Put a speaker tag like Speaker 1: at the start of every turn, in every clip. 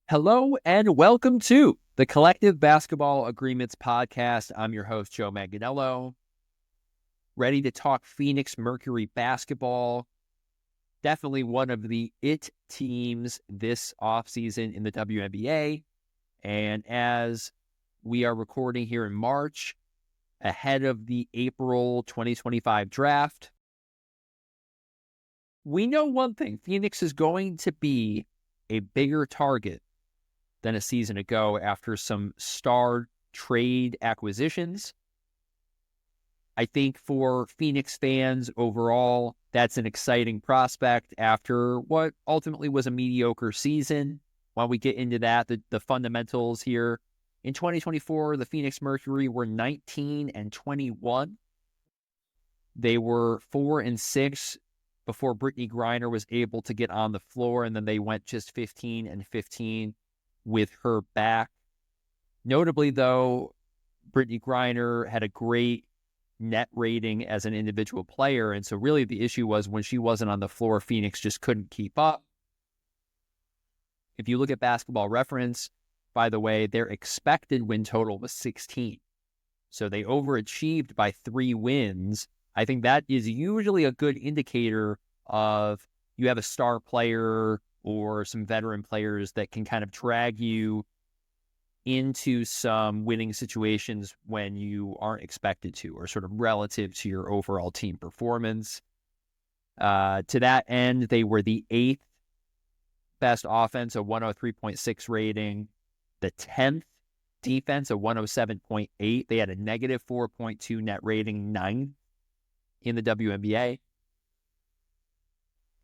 Speaker 1: Hello and welcome to the Collective Basketball Agreements Podcast. I'm your host, Joe Manganiello, ready to talk Phoenix Mercury basketball. Definitely one of the it teams this offseason in the WNBA. And as we are recording here in March, ahead of the April 2025 draft, we know one thing: Phoenix is going to be a bigger target than a season ago after some star trade acquisitions. I think for Phoenix fans overall, that's an exciting prospect after what ultimately was a mediocre season. While we get into that, the fundamentals here. In 2024, the Phoenix Mercury were 19-21. They were 4-6 before Brittney Griner was able to get on the floor, and then they went just 15-15 with her back. Notably, though, Brittney Griner had a great net rating as an individual player, and so really the issue was when she wasn't on the floor, Phoenix just couldn't keep up. If you look at Basketball Reference, by the way, their expected win total was 16. So they overachieved by 3 wins. I think that is usually a good indicator of you have a star player or some veteran players that can kind of drag you into some winning situations when you aren't expected to, or sort of relative to your overall team performance. To that end, they were the 8th best offense, a 103.6 rating, the 10th defense, a 107.8. They had a negative 4.2 net rating, 9th in the WNBA.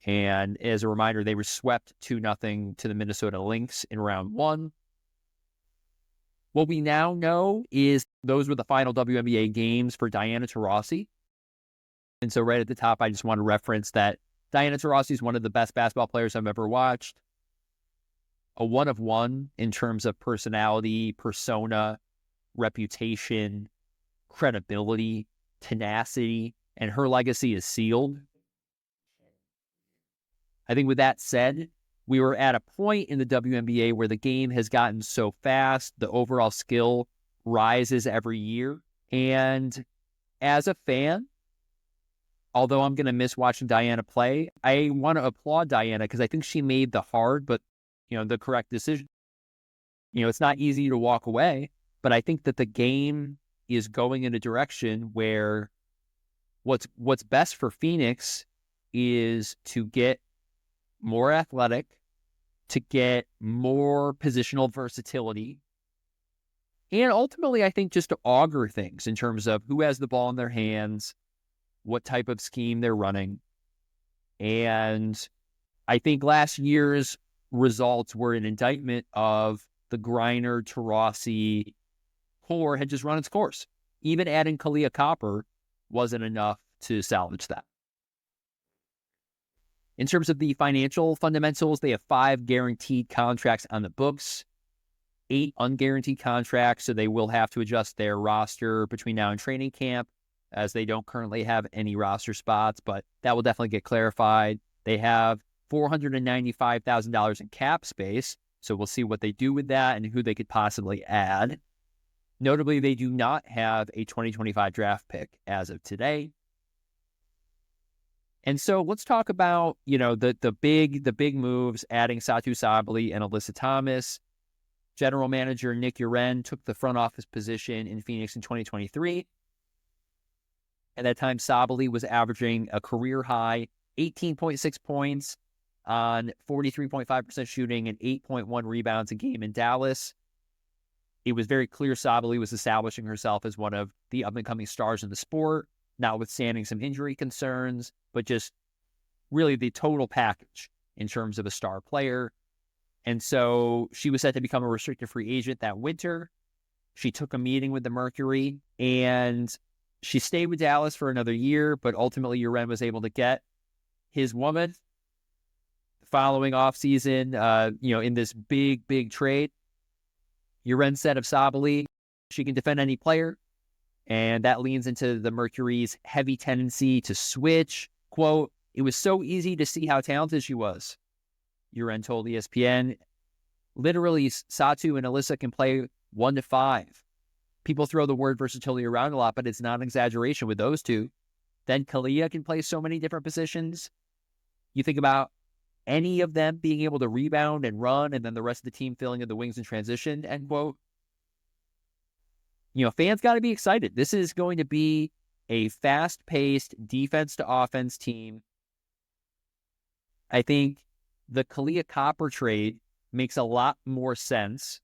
Speaker 1: And as a reminder, they were swept 2-0 to the Minnesota Lynx in round 1. What we now know is those were the final WNBA games for Griner-Taurasi. And so right at the top, I just want to reference that Griner-Taurasi is one of the best basketball players I've ever watched. A one of one in terms of personality, persona, reputation, credibility, tenacity, and her legacy is sealed. I think with that said, we were at a point in the WNBA where the game has gotten so fast, the overall skill rises every year. And as a fan, although I'm going to miss watching Diana play, I want to applaud Diana because I think she made the hard, but the correct decision. It's not easy to walk away, but I think that the game is going in a direction where what's best for Phoenix is to get more athletic, to get more positional versatility, and ultimately, I think just to augur things in terms of who has the ball in their hands, what type of scheme they're running. And I think last year's results were an indictment of the Griner-Taurasi core had just run its course. Even adding Kahleah Copper wasn't enough to salvage that. In terms of the financial fundamentals, they have 5 guaranteed contracts on the books, 8 unguaranteed contracts, so they will have to adjust their roster between now and training camp, as they don't currently have any roster spots, but that will definitely get clarified. They have $495,000 in cap space, so we'll see what they do with that and who they could possibly add. Notably, they do not have a 2025 draft pick as of today. And so let's talk about, the big moves, adding Satou, Sabally, and Alyssa Thomas. General manager Nick Uren took the front office position in Phoenix in 2023. At that time, Sabally was averaging a career high 18.6 points on 43.5% shooting and 8.1 rebounds a game in Dallas. It was very clear Sabally was establishing herself as one of the up-and-coming stars in the sport, notwithstanding some injury concerns, but just really the total package in terms of a star player. And so she was set to become a restricted free agent that winter. She took a meeting with the Mercury, and she stayed with Dallas for another year, but ultimately Uren was able to get his woman the following offseason, in this big trade. Uren said of Sabally, she can defend any player, and that leans into the Mercury's heavy tendency to switch. Quote, "It was so easy to see how talented she was," Uren told ESPN. Literally, Satou and Alyssa can play 1 to 5. People throw the word versatility around a lot, but it's not an exaggeration with those two. Then Kalia can play so many different positions. You think about any of them being able to rebound and run, and then the rest of the team filling in the wings in transition, end quote. Fans got to be excited. This is going to be a fast-paced defense to offense team. I think the Kalia Copper trade makes a lot more sense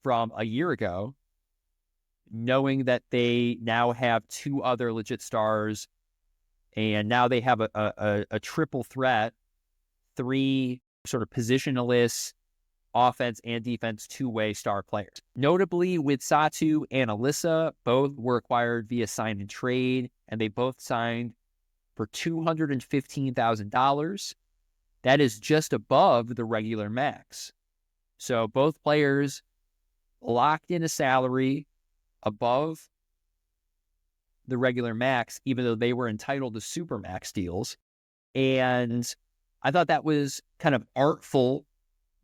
Speaker 1: from a year ago, knowing that they now have 2 other legit stars, and now they have a triple threat, 3 sort of positionless offense and defense 2-way star players. Notably, with Satou and Alyssa, both were acquired via sign and trade, and they both signed for $215,000. That is just above the regular max. So both players locked in a salary above the regular max, even though they were entitled to super max deals. And I thought that was kind of artful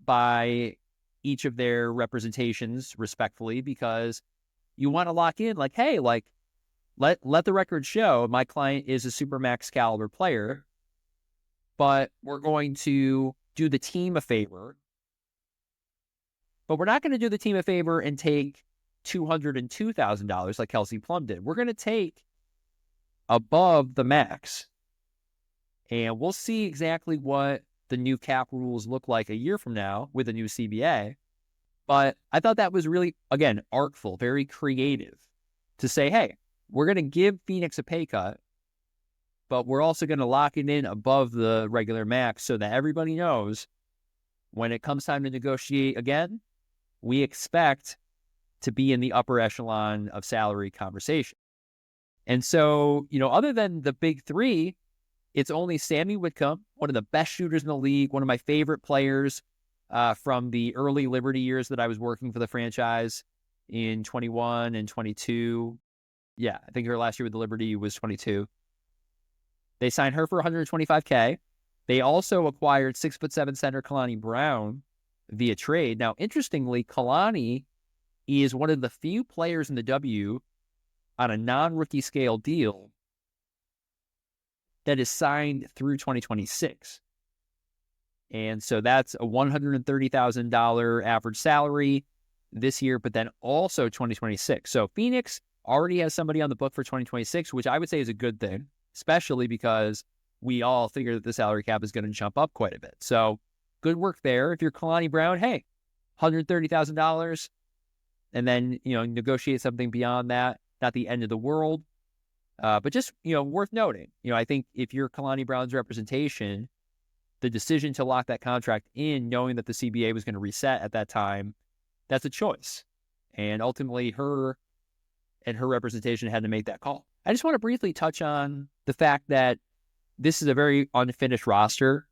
Speaker 1: by each of their representations, respectfully, because you want to lock in, like, hey, like, let the record show my client is a super max caliber player, but we're going to do the team a favor. But we're not going to do the team a favor and take $202,000 like Kelsey Plum did. We're going to take above the max. And we'll see exactly what the new cap rules look like a year from now with the new CBA. But I thought that was really, again, artful, very creative to say, hey, we're going to give Phoenix a pay cut, but we're also going to lock it in above the regular max so that everybody knows when it comes time to negotiate again, we expect to be in the upper echelon of salary conversation. And so, other than the big 3, it's only Sammy Whitcomb, one of the best shooters in the league, one of my favorite players from the early Liberty years that I was working for the franchise in 21 and 22. Yeah, I think her last year with the Liberty was 22. They signed her for $125K. They also acquired 6'7" center Kalani Brown via trade. Now, interestingly, Kalani is one of the few players in the W on a non-rookie scale deal that is signed through 2026. And so that's a $130,000 average salary this year, but then also 2026. So Phoenix already has somebody on the book for 2026, which I would say is a good thing, especially because we all figure that the salary cap is going to jump up quite a bit. So good work there. If you're Kalani Brown, hey, $130,000, and then, negotiate something beyond that, not the end of the world. But just, worth noting, I think if you're Kalani Brown's representation, the decision to lock that contract in, knowing that the CBA was going to reset at that time, that's a choice. And ultimately, her and her representation had to make that call. I just want to briefly touch on the fact that this is a very unfinished roster.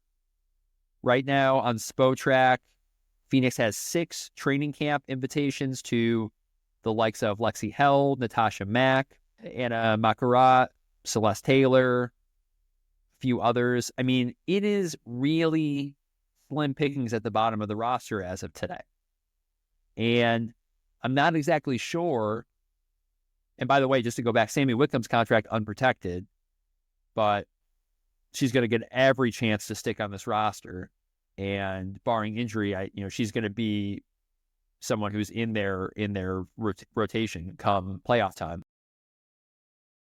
Speaker 1: Right now on Spotrac, Phoenix has 6 training camp invitations to the likes of Lexi Held, Natasha Mack, Anna Makarat, Celeste Taylor, a few others. I mean, it is really slim pickings at the bottom of the roster as of today. And I'm not exactly sure. And by the way, just to go back, Sammy Whitcomb's contract unprotected, but she's going to get every chance to stick on this roster. And barring injury, she's going to be someone who's in their rotation come playoff time.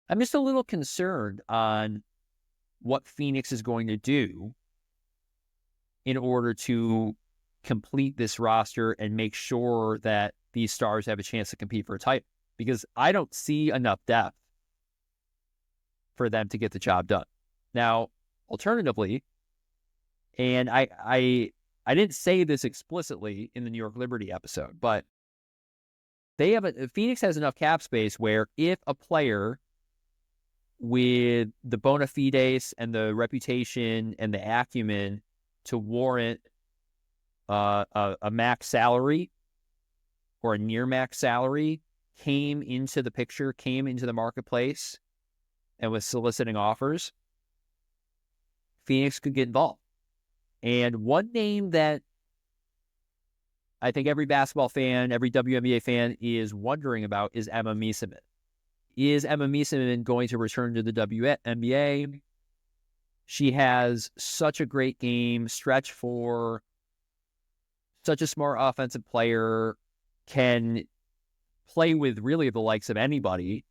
Speaker 1: I'm just a little concerned on what Phoenix is going to do in order to complete this roster and make sure that these stars have a chance to compete for a title, because I don't see enough depth for them to get the job done. Now, alternatively, and I didn't say this explicitly in the New York Liberty episode, but Phoenix has enough cap space where if a player with the bona fides and the reputation and the acumen to warrant a max salary or a near max salary came into the picture, came into the marketplace, and was soliciting offers, Phoenix could get involved. And one name that I think every basketball fan, every WNBA fan is wondering about is Emma Meesseman. Is Emma Meesseman going to return to the WNBA? She has such a great game, stretch four, such a smart offensive player, can play with really the likes of anybody,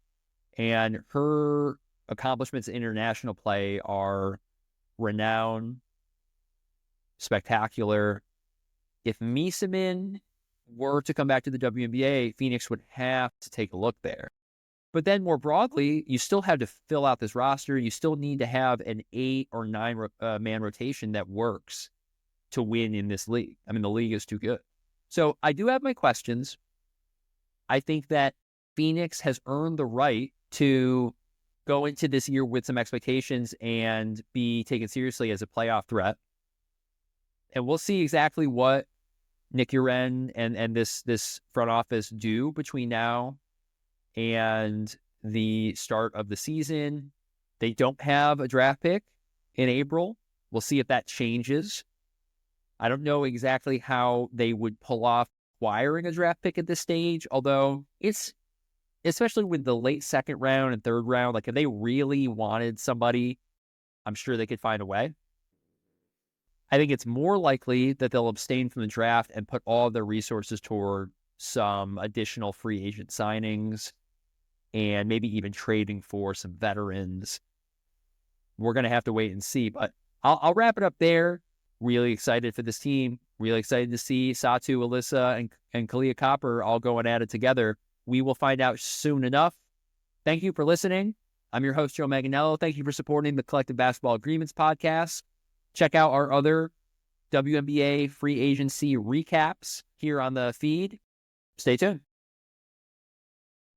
Speaker 1: and her accomplishments in international play are renowned, spectacular. If Meesseman were to come back to the WNBA, Phoenix would have to take a look there. But then more broadly, you still have to fill out this roster. You still need to have an 8 or 9 man rotation that works to win in this league. I mean, the league is too good. So I do have my questions. I think that Phoenix has earned the right to go into this year with some expectations and be taken seriously as a playoff threat. And we'll see exactly what Nick Uren and this front office do between now and the start of the season. They don't have a draft pick in April. We'll see if that changes. I don't know exactly how they would pull off acquiring a draft pick at this stage, although it's, especially with the late second round and third round, like if they really wanted somebody, I'm sure they could find a way. I think it's more likely that they'll abstain from the draft and put all their resources toward some additional free agent signings and maybe even trading for some veterans. We're going to have to wait and see, but I'll wrap it up there. Really excited for this team. Really excited to see Satou, Alyssa, and Kahleah Copper all going at it together. We will find out soon enough. Thank you for listening. I'm your host, Joe Manganiello. Thank you for supporting the Collective Basketball Agreements podcast. Check out our other WNBA free agency recaps here on the feed. Stay tuned.